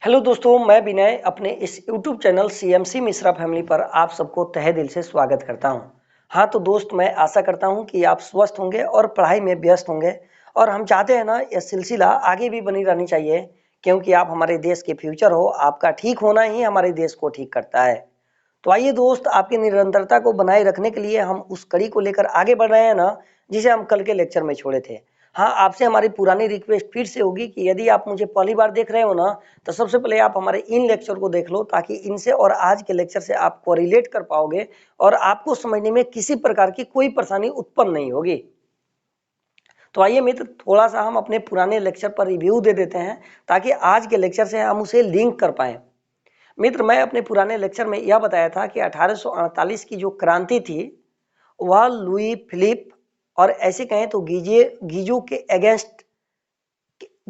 Hello दोस्तों, मैं विनय अपने इस YouTube channel CMC Mishra family पर आप सबको तहे दिल से स्वागत करता हूं। हाँ तो दोस्त, मैं आशा करता हूं कि आप स्वस्थ होंगे और पढ़ाई में व्यस्त होंगे। और हम चाहते हैं ना, यह सिलसिला आगे भी बनी रहनी चाहिए, क्योंकि आप हमारे देश के फ्यूचर हो। आपका ठीक होना ही हमारे देश को ठीक करता है। तो आइए दोस्त, आपकी निरंतरता को बनाए रखने के लिए हम उस कड़ी को लेकर आगे बढ़ रहे हैं ना, जिसे हम कल के लेक्चर में छोड़े थे। हाँ, आपसे हमारी पुरानी रिक्वेस्ट फिर से होगी कि यदि आप मुझे पहली बार देख रहे हो ना, तो सबसे पहले आप हमारे इन लेक्चर को देख लो, ताकि इनसे और आज के लेक्चर से आप कोरिलेट कर पाओगे और आपको समझने में किसी प्रकार की कोई परेशानी उत्पन्न नहीं होगी। तो आइए मित्र, थोड़ा सा हम अपने पुराने लेक्चर पर रिव्यू दे देते हैं, ताकि आज के लेक्चर से हम उसे लिंक कर पाएं। मित्र, मैं अपने पुराने लेक्चर में यह बताया था कि 1848 की जो क्रांति थी, वह लुई फिलिप और ऐसे कहें तो गीजो के अगेंस्ट,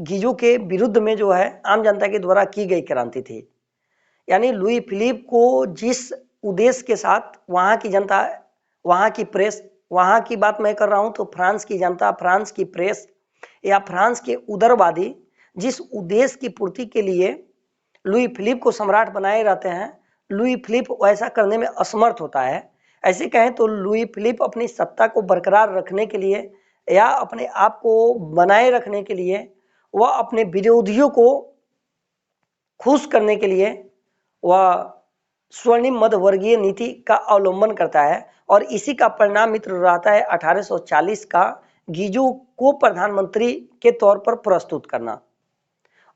गीजो के विरुद्ध में जो है आम जनता के द्वारा की गई क्रांति थी। यानी लुई फिलिप को जिस उद्देश्य के साथ वहाँ की जनता, वहाँ की प्रेस, वहाँ की बात मैं कर रहा हूँ तो फ्रांस की जनता, फ्रांस की प्रेस या फ्रांस के उदारवादी जिस उद्देश्य की पूर्ति के लिए लुई फिलिप को सम्राट बनाए रहते हैं, लुई फिलिप वैसा करने में असमर्थ होता है। ऐसे कहें तो लुई फिलिप अपनी सत्ता को बरकरार रखने के लिए या अपने आप को बनाए रखने के लिए, वह अपने विरोधियों को खुश करने के लिए वह स्वर्णिम मध्यवर्गीय नीति का अवलंबन करता है। और इसी का परिणाम मित्र रहता है 1840 का गीजो को प्रधानमंत्री के तौर पर प्रस्तुत करना।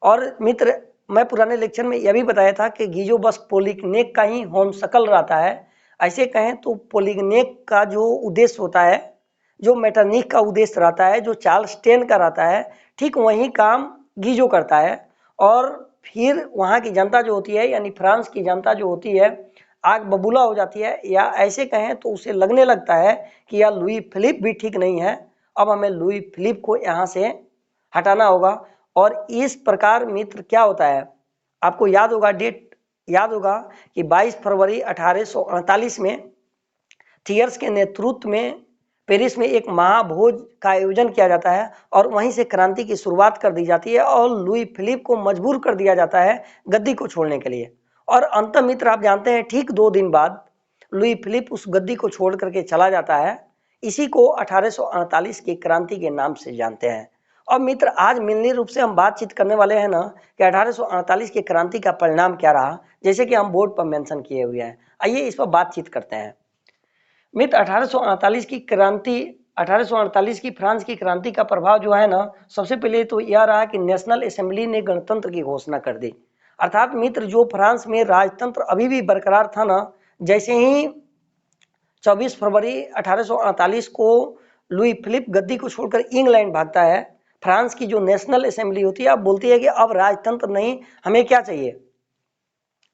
और मित्र, मैं पुराने लेक्चर में यह भी बताया था कि गीजो बस पोलिगनेक का ही होमशक्ल रहता है। ऐसे कहें तो पोलिगनेक का जो उद्देश्य होता है, जो मेटरनिक का उद्देश्य रहता है, जो चार्ल्स टेन का रहता है, ठीक वही काम गीजो करता है। और फिर वहाँ की जनता जो होती है, यानी फ्रांस की जनता जो होती है, आग बबूला हो जाती है, या ऐसे कहें तो उसे लगने लगता है कि यह लुई फिलिप भी ठीक नहीं है, अब हमें लुई फिलिप को यहाँ से हटाना होगा। और इस प्रकार मित्र क्या होता है, आपको याद होगा, डेट याद होगा कि 22 फरवरी 1848 में थियर्स के नेतृत्व में पेरिस में एक महाभोज का आयोजन किया जाता है और वहीं से क्रांति की शुरुआत कर दी जाती है और लुई फिलिप को मजबूर कर दिया जाता है गद्दी को छोड़ने के लिए। और अंत मित्र आप जानते हैं, ठीक 2 दिन बाद लुई फिलिप उस गद्दी को छोड़ करके चला जाता है। इसी को 1848 की क्रांति के नाम से जानते हैं। और मित्र, आज मिलनी रूप से हम बातचीत करने वाले हैं ना कि 1848 की क्रांति का परिणाम क्या रहा, जैसे कि हम बोर्ड पर मेंशन किए हुए हैं। आइए इस पर बातचीत करते हैं। मित्र, 1848 की क्रांति, 1848 की फ्रांस की क्रांति का प्रभाव जो है ना, सबसे पहले तो यह रहा कि नेशनल असेंबली ने गणतंत्र की घोषणा कर दी। अर्थात मित्र, जो फ्रांस में राजतंत्र अभी भी बरकरार था ना, जैसे ही 24 फरवरी 1848 को लुई फिलिप गद्दी को छोड़कर इंग्लैंड भागता है, फ्रांस की जो नेशनल असेंबली होती है, अब बोलती है कि अब राजतंत्र नहीं, हमें क्या चाहिए,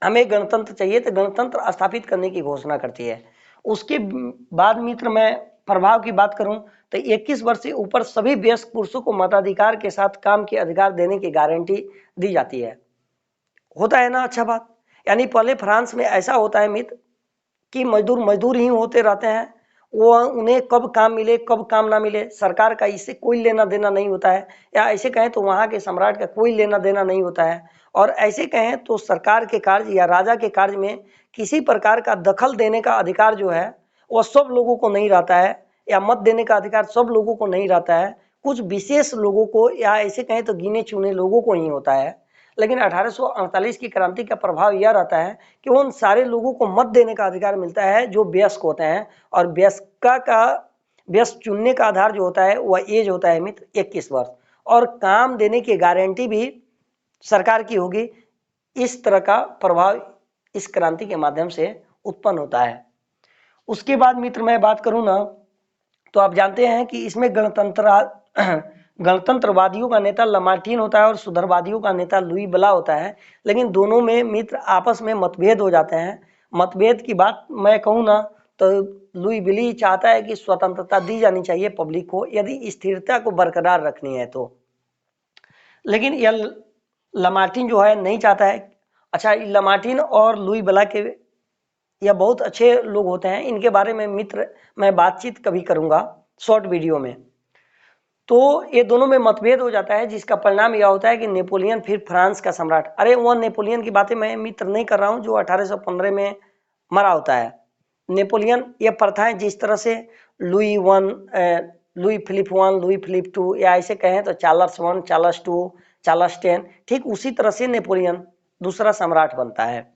हमें गणतंत्र चाहिए। तो गणतंत्र स्थापित करने की घोषणा करती है। उसके बाद मित्र, मैं प्रभाव की बात करूं तो 21 वर्ष से ऊपर सभी वयस्क पुरुषों को मताधिकार के साथ काम के अधिकार देने की गारंटी दी जाती है। होता है ना अच्छा बात। यानी पहले फ्रांस में ऐसा होता है मित्र कि मजदूर मजदूर ही होते रहते हैं, वो उन्हें कब काम मिले कब काम ना मिले, सरकार का इससे कोई लेना देना नहीं होता है। या ऐसे कहें तो वहाँ के सम्राट का कोई लेना देना नहीं होता है। और ऐसे कहें तो सरकार के कार्य या राजा के कार्य में किसी प्रकार का दखल देने का अधिकार जो है, वह सब लोगों को नहीं रहता है, या मत देने का अधिकार सब लोगों को नहीं रहता है, कुछ विशेष लोगों को, या ऐसे कहें तो गिने चुने लोगों को ही होता है। लेकिन 1848 की क्रांति का प्रभाव यह रहता है कि उन सारे लोगों को मत देने का अधिकार मिलता है जो वयस्क होते हैं। और वयस्क चुनने का आधार जो होता है वह एज होता है मित्र 21 वर्ष। और काम देने की गारंटी भी सरकार की होगी। इस तरह का प्रभाव इस क्रांति के माध्यम से उत्पन्न होता है। उसके बाद मित्र मैं बात करूं ना, तो आप जानते हैं कि इसमें गणतंत्रवादियों का नेता लमार्टीन होता है और सुधारवादियों का नेता लुई बला होता है। लेकिन दोनों में मित्र आपस में मतभेद हो जाते हैं। मतभेद की बात मैं कहूँ ना, तो लुई बिली चाहता है कि स्वतंत्रता दी जानी चाहिए पब्लिक को, यदि स्थिरता को बरकरार रखनी है तो। लेकिन यह लमार्टीन जो है नहीं चाहता है। अच्छा, लमार्टीन और लुई बला के यह बहुत अच्छे लोग होते हैं, इनके बारे में मित्र मैं बातचीत कभी करूंगा शॉर्ट वीडियो में। तो ये दोनों में मतभेद हो जाता है, जिसका परिणाम यह होता है कि नेपोलियन फिर फ्रांस का सम्राट। अरे वो नेपोलियन की बातें मैं मित्र नहीं कर रहा हूँ जो 1815 में मरा होता है। नेपोलियन ये प्रथाएं जिस तरह से Louis one, Louis Philippe one, Louis Philippe two, या ऐसे कहें तो Charles one, Charles two, Charles ten, ठीक उसी तरह से नेपोलियन दूसरा सम्राट बनता है।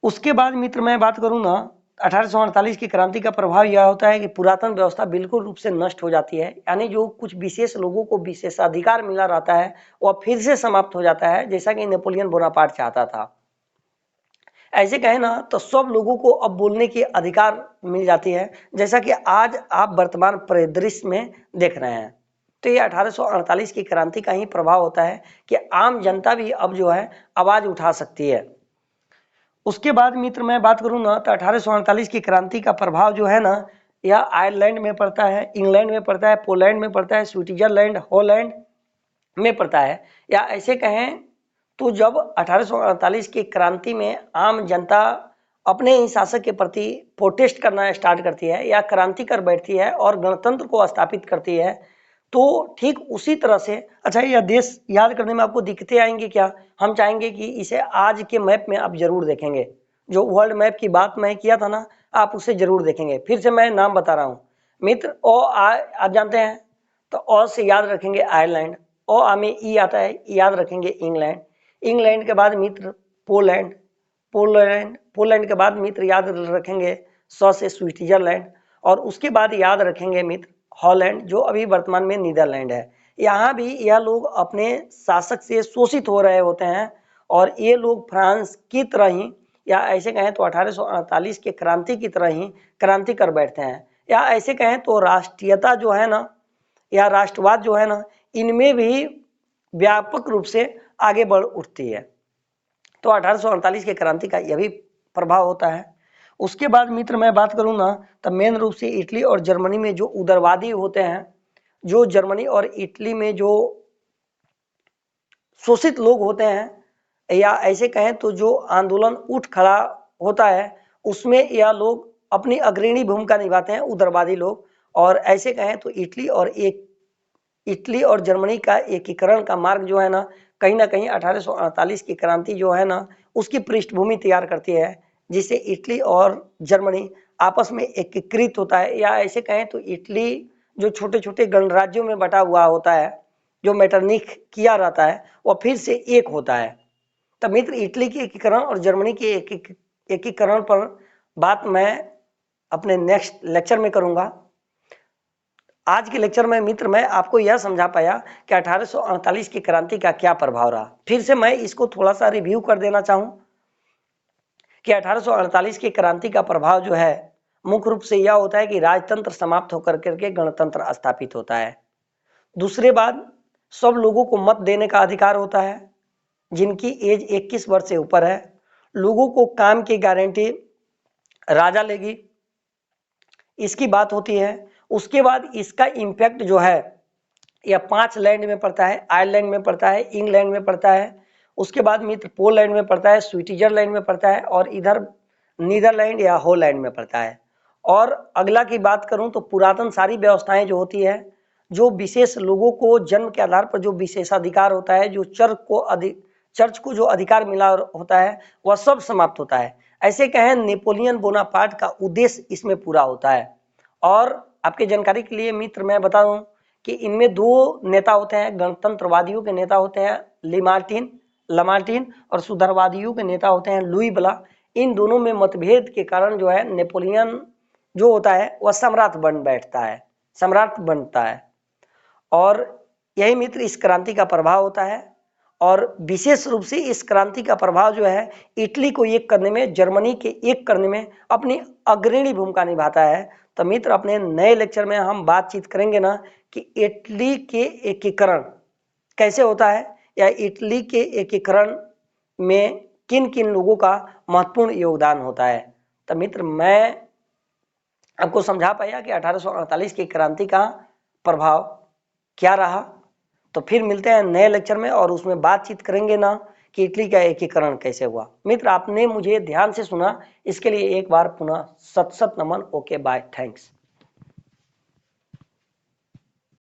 उसके बाद मित्र मैं बात करूं ना, 1848 की क्रांति का प्रभाव यह होता है कि पुरातन व्यवस्था बिल्कुल रूप से नष्ट हो जाती है, यानी जो कुछ विशेष लोगों को विशेषाधिकार मिला रहता है वह फिर से समाप्त हो जाता है, जैसा कि नेपोलियन बोनापार्ट चाहता था। ऐसे कहें ना तो सब लोगों को अब बोलने की अधिकार मिल जाती है, जैसा कि आज आप वर्तमान परिदृश्य में देख रहे हैं। तो ये 1848 की क्रांति का ही प्रभाव होता है कि आम जनता भी अब जो है आवाज उठा सकती है। उसके बाद मित्र मैं बात करूँ ना तो 1848 की क्रांति का प्रभाव जो है ना, यह आयरलैंड में पड़ता है, इंग्लैंड में पड़ता है, पोलैंड में पड़ता है, स्विट्जरलैंड, हॉलैंड में पड़ता है। या ऐसे कहें तो जब 1848 की क्रांति में आम जनता अपने ही शासक के प्रति प्रोटेस्ट करना स्टार्ट करती है या क्रांति कर बैठती है और गणतंत्र को स्थापित करती है, तो ठीक उसी तरह से, अच्छा यह देश याद करने में आपको दिक्कतें आएंगी क्या? हम चाहेंगे कि इसे आज के मैप में आप जरूर देखेंगे, जो वर्ल्ड मैप की बात मैं किया था ना, आप उसे जरूर देखेंगे। फिर से मैं नाम बता रहा हूँ मित्र, आप जानते हैं तो ओ से याद रखेंगे आयरलैंड, ओ आ में ई आता है, याद रखेंगे इंग्लैंड, इंग्लैंड के बाद मित्र पोलैंड, पोलैंड के बाद मित्र याद रखेंगे स से स्विट्जरलैंड, और उसके बाद याद रखेंगे मित्र हॉलैंड, जो अभी वर्तमान में नीदरलैंड है। यहाँ भी यह लोग अपने शासक से शोषित हो रहे होते हैं और ये लोग फ्रांस की तरह ही, या ऐसे कहें तो 1848 के क्रांति की तरह ही क्रांति कर बैठते हैं। या ऐसे कहें तो राष्ट्रीयता जो है ना, या राष्ट्रवाद जो है ना, इनमें भी व्यापक रूप से आगे बढ़ उठती है। तो 1848 के क्रांति का यह भी प्रभाव होता है। उसके बाद मित्र मैं बात करूँ ना तो मेन रूप से इटली और जर्मनी में जो उदारवादी होते हैं, जो जर्मनी और इटली में जो शोषित लोग होते हैं, या ऐसे कहें तो जो आंदोलन उठ खड़ा होता है, उसमें यह लोग अपनी अग्रणी भूमिका निभाते हैं, उदारवादी लोग। और ऐसे कहें तो इटली और जर्मनी का एकीकरण का मार्ग जो है ना कहीं 1848 की क्रांति जो है ना उसकी पृष्ठभूमि तैयार करती है, जिससे इटली और जर्मनी आपस में एकीकृत होता है। या ऐसे कहें तो इटली जो छोटे छोटे गणराज्यों में बटा हुआ होता है, जो मेटरनिक किया रहता है, वह फिर से एक होता है। तो मित्र इटली के एकीकरण और जर्मनी के एकीकरण पर बात मैं अपने नेक्स्ट लेक्चर में करूंगा। आज के लेक्चर में मित्र मैं आपको यह समझा पाया कि 1848 की क्रांति का क्या प्रभाव रहा। फिर से मैं इसको थोड़ा सा रिव्यू कर देना चाहूं कि 1848 की क्रांति का प्रभाव जो है मुख्य रूप से यह होता है कि राजतंत्र समाप्त होकर करके गणतंत्र स्थापित होता है। दूसरे बात, सब लोगों को मत देने का अधिकार होता है जिनकी एज 21 वर्ष से ऊपर है। लोगों को काम की गारंटी राजा लेगी, इसकी बात होती है। उसके बाद इसका इम्पैक्ट जो है यह 5 लैंड में पड़ता है, आयरलैंड में पड़ता है, इंग्लैंड में पड़ता है, उसके बाद मित्र पोलैंड में पड़ता है, स्विट्जरलैंड में पड़ता है, और इधर नीदरलैंड या हॉलैंड में पड़ता है। और अगला की बात करूं तो पुरातन सारी व्यवस्थाएं जो होती है, जो विशेष लोगों को जन्म के आधार पर जो विशेषाधिकार होता है, जो चर्च को जो अधिकार मिला होता है, वह सब समाप्त होता है। ऐसे कहें नेपोलियन बोनापार्ट का उद्देश्य इसमें पूरा होता है। और आपके जानकारी के लिए मित्र मैं बता दूं कि इनमें दो नेता होते हैं, गणतंत्रवादियों के नेता होते हैं लमार्टिन, और सुधारवादियों के नेता होते हैं लुई ब्ला। इन दोनों में मतभेद के कारण जो है नेपोलियन जो होता है वह सम्राट बनता है। और यही मित्र इस क्रांति का प्रभाव होता है। और विशेष रूप से इस क्रांति का प्रभाव जो है इटली को एक करने में, जर्मनी के एक करने में अपनी अग्रणी भूमिका निभाता है। तो मित्र अपने नए लेक्चर में हम बातचीत करेंगे ना कि इटली के एकीकरण कैसे होता है, या इटली के एकीकरण में किन किन लोगों का महत्वपूर्ण योगदान होता है। तो मित्र मैं आपको समझा पाया कि 1848 की क्रांति का प्रभाव क्या रहा। तो फिर मिलते हैं नए लेक्चर में और उसमें बातचीत करेंगे ना कि इटली का एकीकरण कैसे हुआ। मित्र आपने मुझे ध्यान से सुना, इसके लिए एक बार पुनः सत नमन। Okay bye, thanks.